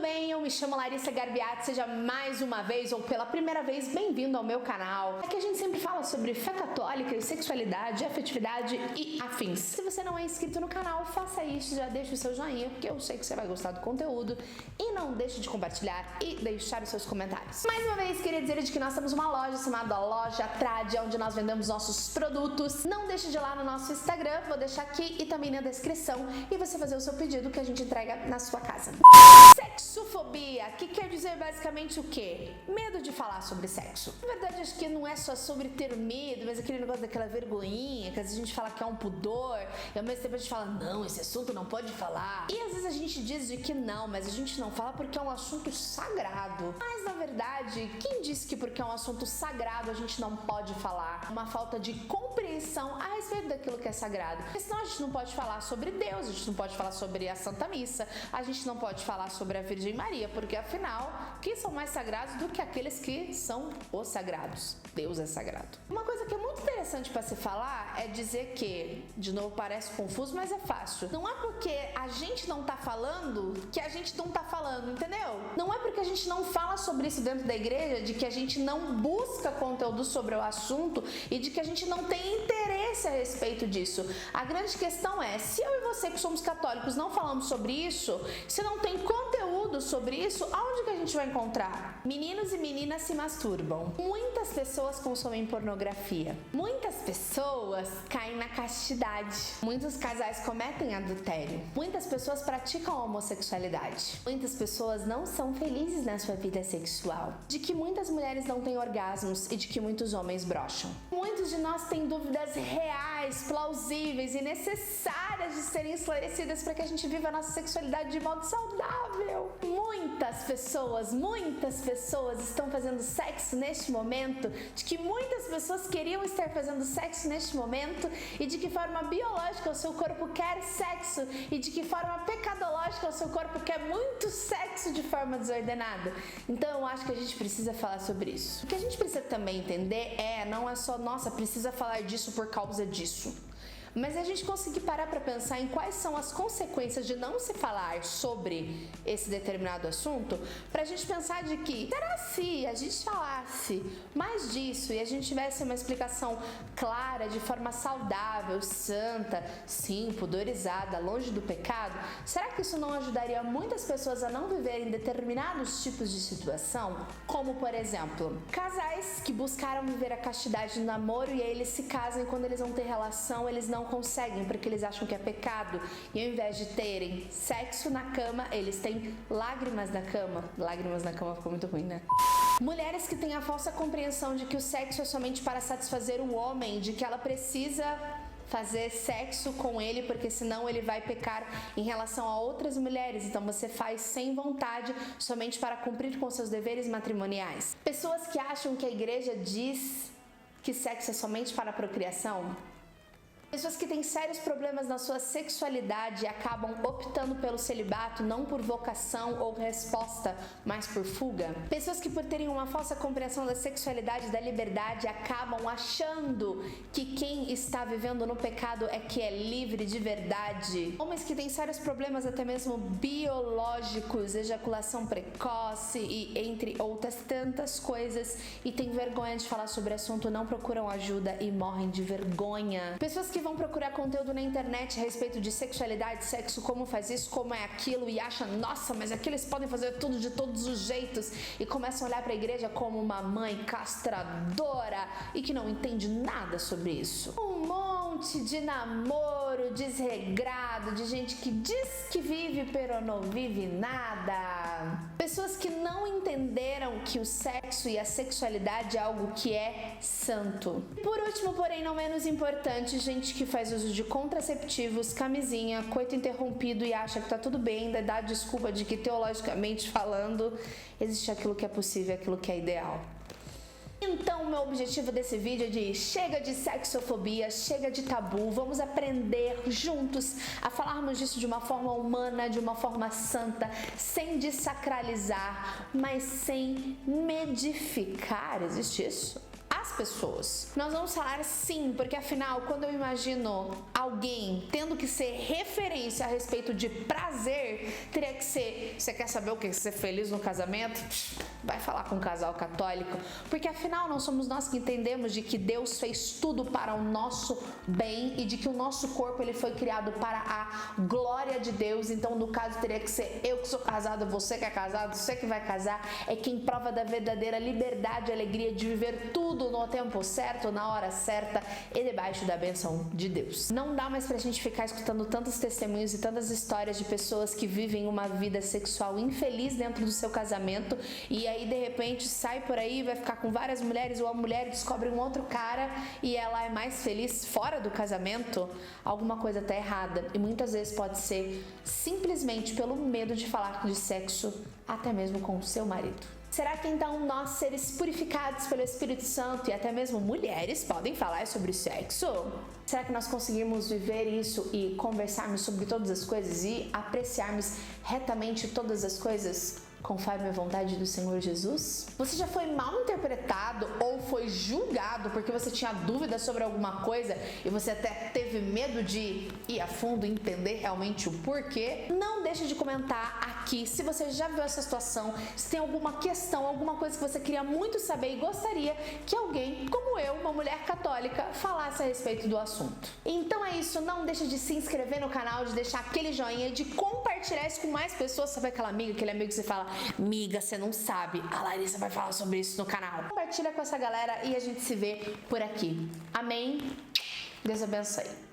bem? Eu me chamo Larissa Garbiati, seja mais uma vez ou pela primeira vez bem-vindo ao meu canal. Aqui a gente sempre fala sobre fé católica, sexualidade, afetividade e afins. Se você não é inscrito no canal, faça isso, já deixa o seu joinha, porque eu sei que você vai gostar do conteúdo. E não deixe de compartilhar e deixar os seus comentários. Mais uma vez, queria dizer que nós temos uma loja chamada Loja Trad, onde nós vendemos nossos produtos. Não deixe de ir lá no nosso Instagram, vou deixar aqui e também na descrição, e você fazer o seu pedido que a gente entrega na sua casa. Sexofobia, que quer dizer basicamente o quê? Medo de falar sobre sexo. Na verdade, acho que não é só sobre ter medo, mas aquele negócio daquela vergonhinha, que às vezes a gente fala que é um pudor, e ao mesmo tempo a gente fala, não, esse assunto não pode falar. E às vezes a gente diz de que não, mas a gente não fala porque é um assunto sagrado. Mas na verdade, quem disse que porque é um assunto sagrado a gente não pode falar? Uma falta de compreensão a respeito daquilo que é sagrado. Porque senão a gente não pode falar sobre Deus, a gente não pode falar sobre a Santa Missa, a gente não pode falar sobre a Virgem Maria, porque afinal, quem são mais sagrados do que aqueles que são os sagrados? Deus é sagrado. Uma coisa que é muito interessante para se falar é dizer que, de novo parece confuso, mas é fácil. Não é porque a gente não tá falando que a gente não tá falando, entendeu? Não é porque a gente não fala sobre isso dentro da igreja, de que a gente não busca conteúdo sobre o assunto e de que a gente não tem interesse a respeito disso. A grande questão é, se eu e você que somos católicos não falamos sobre isso, se não tem conteúdo sobre isso, aonde que a gente vai encontrar? Meninos e meninas se masturbam. Muitas pessoas consomem pornografia. Muitas pessoas caem na castidade. Muitos casais cometem adultério. Muitas pessoas praticam a homossexualidade. Muitas pessoas não são felizes na sua vida sexual. De que muitas mulheres não têm orgasmos e de que muitos homens brocham. Muitos de nós têm dúvidas reais, plausíveis e necessárias de serem esclarecidas para que a gente viva a nossa sexualidade de modo saudável. Muitas pessoas estão fazendo sexo neste momento, de que muitas pessoas queriam estar fazendo sexo neste momento e de que forma biológica o seu corpo quer sexo e de que forma pecadológica o seu corpo quer muito sexo de forma desordenada. Então eu acho que a gente precisa falar sobre isso. O que a gente precisa também entender não é só, nossa, precisa falar disso por causa disso. Mas a gente conseguir parar para pensar em quais são as consequências de não se falar sobre esse determinado assunto, pra gente pensar de que, será se a gente falasse mais disso e a gente tivesse uma explicação clara, de forma saudável, santa, sim, pudorizada, longe do pecado, será que isso não ajudaria muitas pessoas a não viverem determinados tipos de situação? Como, por exemplo, casais que buscaram viver a castidade no namoro e aí eles se casam e quando eles vão ter relação, eles não conseguem porque eles acham que é pecado e ao invés de terem sexo na cama, eles têm lágrimas na cama. Lágrimas na cama ficou muito ruim, né? Mulheres que têm a falsa compreensão de que o sexo é somente para satisfazer o homem, de que ela precisa fazer sexo com ele porque senão ele vai pecar em relação a outras mulheres, então você faz sem vontade somente para cumprir com seus deveres matrimoniais. Pessoas que acham que a igreja diz que sexo é somente para a procriação. Pessoas que têm sérios problemas na sua sexualidade e acabam optando pelo celibato não por vocação ou resposta, mas por fuga. Pessoas que por terem uma falsa compreensão da sexualidade e da liberdade acabam achando que quem está vivendo no pecado é que é livre de verdade. Homens que têm sérios problemas até mesmo biológicos, ejaculação precoce e entre outras tantas coisas e têm vergonha de falar sobre o assunto, não procuram ajuda e morrem de vergonha. Pessoas que vão procurar conteúdo na internet a respeito de sexualidade, sexo, como faz isso, como é aquilo e acham, nossa, mas aqui eles podem fazer tudo de todos os jeitos e começam a olhar para a igreja como uma mãe castradora e que não entende nada sobre isso. Um monte de namoro desregrado, de gente que diz que vive, pero não vive nada. Pessoas que não entenderam que o sexo e a sexualidade é algo que é santo. Por último, porém não menos importante, gente que faz uso de contraceptivos, camisinha, coito interrompido e acha que tá tudo bem, ainda dá desculpa de que teologicamente falando existe aquilo que é possível, aquilo que é ideal. Então, o meu objetivo desse vídeo é de chega de sexofobia, chega de tabu, vamos aprender juntos a falarmos disso de uma forma humana, de uma forma santa, sem desacralizar, mas sem medificar, existe isso? das pessoas. Nós vamos falar sim, porque afinal, quando eu imagino alguém tendo que ser referência a respeito de prazer, teria que ser, você quer saber o que é ser feliz no casamento? Vai falar com um casal católico, porque afinal não somos nós que entendemos de que Deus fez tudo para o nosso bem e de que o nosso corpo ele foi criado para a glória de Deus. Então no caso teria que ser eu que sou casado, você que é casado, você que vai casar, é quem prova da verdadeira liberdade e alegria de viver tudo no tempo certo, na hora certa e debaixo da bênção de Deus. Não dá mais pra gente ficar escutando tantos testemunhos e tantas histórias de pessoas que vivem uma vida sexual infeliz dentro do seu casamento e aí de repente sai por aí e vai ficar com várias mulheres, ou a mulher descobre um outro cara e ela é mais feliz fora do casamento. Alguma coisa tá errada e muitas vezes pode ser simplesmente pelo medo de falar de sexo até mesmo com o seu marido. Será que então nós, seres purificados pelo Espírito Santo e até mesmo mulheres, podem falar sobre sexo? Será que nós conseguimos viver isso e conversarmos sobre todas as coisas e apreciarmos retamente todas as coisas conforme a vontade do Senhor Jesus? Você já foi mal interpretado ou foi julgado porque você tinha dúvida sobre alguma coisa e você até teve medo de ir a fundo e entender realmente o porquê? Não deixe de comentar aqui se você já viu essa situação, se tem alguma questão, alguma coisa que você queria muito saber e gostaria que alguém, como eu, uma mulher católica, falasse a respeito do assunto. Então é isso, não deixe de se inscrever no canal, de deixar aquele joinha, de compartilhar isso com mais pessoas. Sabe aquela amiga, aquele amigo que você fala: amiga, você não sabe, a Larissa vai falar sobre isso no canal. Compartilha com essa galera e a gente se vê por aqui. Amém? Deus abençoe.